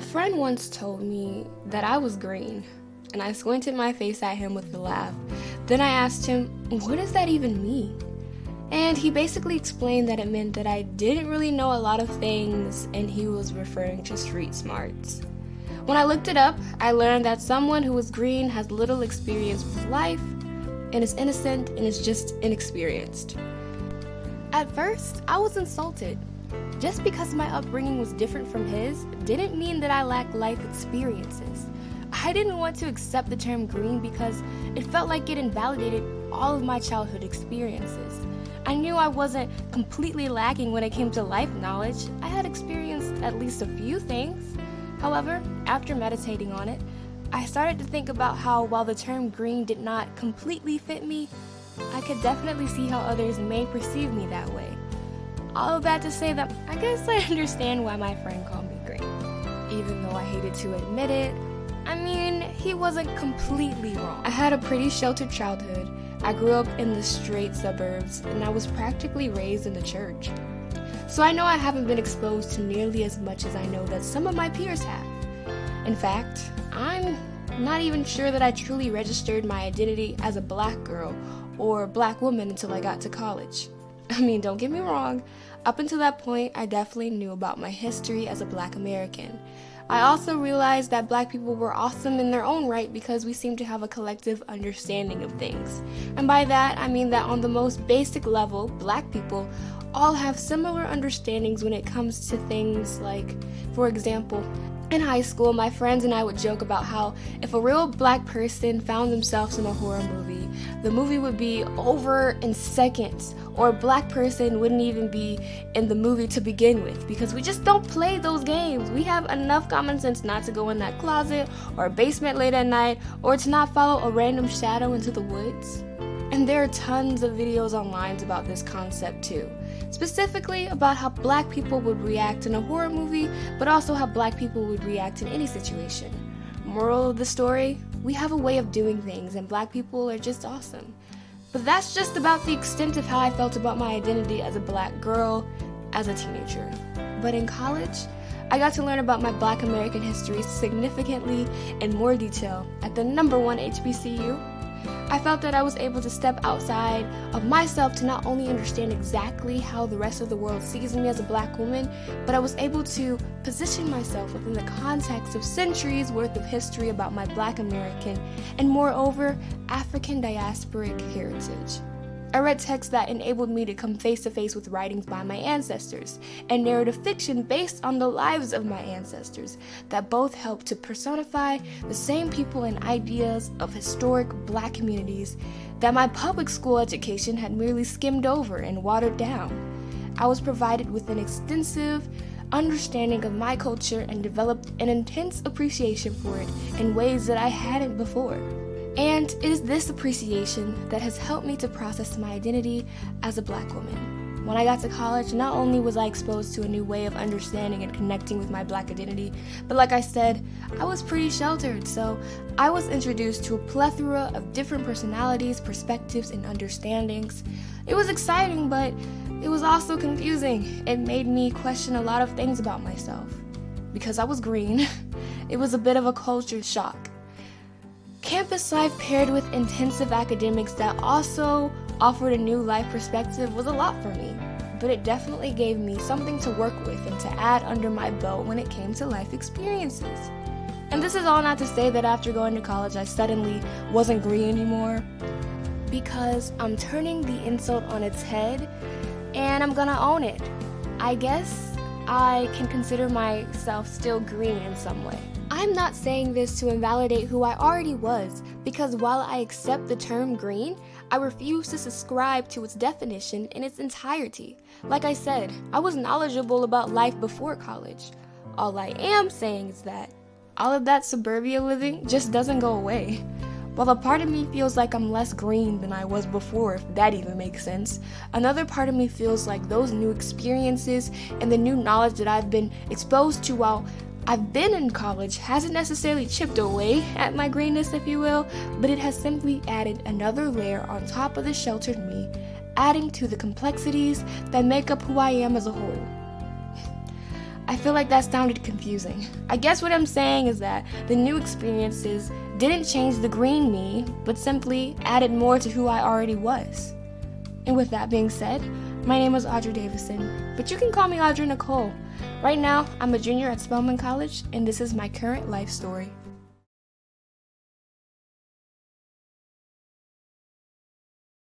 friend once told me that I was green, and I squinted my face at him with a laugh. Then I asked him, what does that even mean? And he basically explained that it meant that I didn't really know a lot of things, and he was referring to street smarts. When I looked it up, I learned that someone who is green has little experience with life, and is innocent, and is just inexperienced. At first, I was insulted. Just because my upbringing was different from his didn't mean that I lacked life experiences. I didn't want to accept the term green because it felt like it invalidated all of my childhood experiences. I knew I wasn't completely lacking when it came to life knowledge. I had experienced at least a few things. However, after meditating on it, I started to think about how while the term green did not completely fit me, I could definitely see how others may perceive me that way. All of that to say that I guess I understand why my friend called me green. Even though I hated to admit it, I mean, he wasn't completely wrong. I had a pretty sheltered childhood. I grew up in the straight suburbs, and I was practically raised in the church. So I know I haven't been exposed to nearly as much as I know that some of my peers have. In fact, I'm not even sure that I truly registered my identity as a black girl or black woman until I got to college. I mean, don't get me wrong, up until that point, I definitely knew about my history as a black American. I also realized that black people were awesome in their own right because we seem to have a collective understanding of things. And by that, I mean that on the most basic level, black people all have similar understandings when it comes to things like, for example, in high school, my friends and I would joke about how if a real black person found themselves in a horror movie, the movie would be over in seconds, or a black person wouldn't even be in the movie to begin with, because we just don't play those games. We have enough common sense not to go in that closet or basement late at night, or to not follow a random shadow into the woods. And there are tons of videos online about this concept too. Specifically about how black people would react in a horror movie, but also how black people would react in any situation. Moral of the story, we have a way of doing things and black people are just awesome. But that's just about the extent of how I felt about my identity as a black girl as a teenager. But in college, I got to learn about my black American history significantly in more detail at the #1 HBCU. I felt that I was able to step outside of myself to not only understand exactly how the rest of the world sees me as a black woman, but I was able to position myself within the context of centuries worth of history about my black American and moreover, African diasporic heritage. I read texts that enabled me to come face to face with writings by my ancestors and narrative fiction based on the lives of my ancestors that both helped to personify the same people and ideas of historic black communities that my public school education had merely skimmed over and watered down. I was provided with an extensive understanding of my culture and developed an intense appreciation for it in ways that I hadn't before. And it is this appreciation that has helped me to process my identity as a black woman. When I got to college, not only was I exposed to a new way of understanding and connecting with my black identity, but like I said, I was pretty sheltered, so I was introduced to a plethora of different personalities, perspectives, and understandings. It was exciting, but it was also confusing. It made me question a lot of things about myself. Because I was green, it was a bit of a culture shock. Campus life paired with intensive academics that also offered a new life perspective was a lot for me, but it definitely gave me something to work with and to add under my belt when it came to life experiences. And this is all not to say that after going to college I suddenly wasn't green anymore, because I'm turning the insult on its head and I'm gonna own it. I guess I can consider myself still green in some way. I'm not saying this to invalidate who I already was, because while I accept the term green, I refuse to subscribe to its definition in its entirety. Like I said, I was knowledgeable about life before college. All I am saying is that all of that suburbia living just doesn't go away. While a part of me feels like I'm less green than I was before, if that even makes sense, another part of me feels like those new experiences and the new knowledge that I've been exposed to while I've been in college hasn't necessarily chipped away at my greenness, if you will, but it has simply added another layer on top of the sheltered me, adding to the complexities that make up who I am as a whole. I feel like that sounded confusing. I guess what I'm saying is that the new experiences didn't change the green me, but simply added more to who I already was. And with that being said, my name is Audra Davison, but you can call me Audra Nicole. Right now, I'm a junior at Spelman College, and this is my current life story.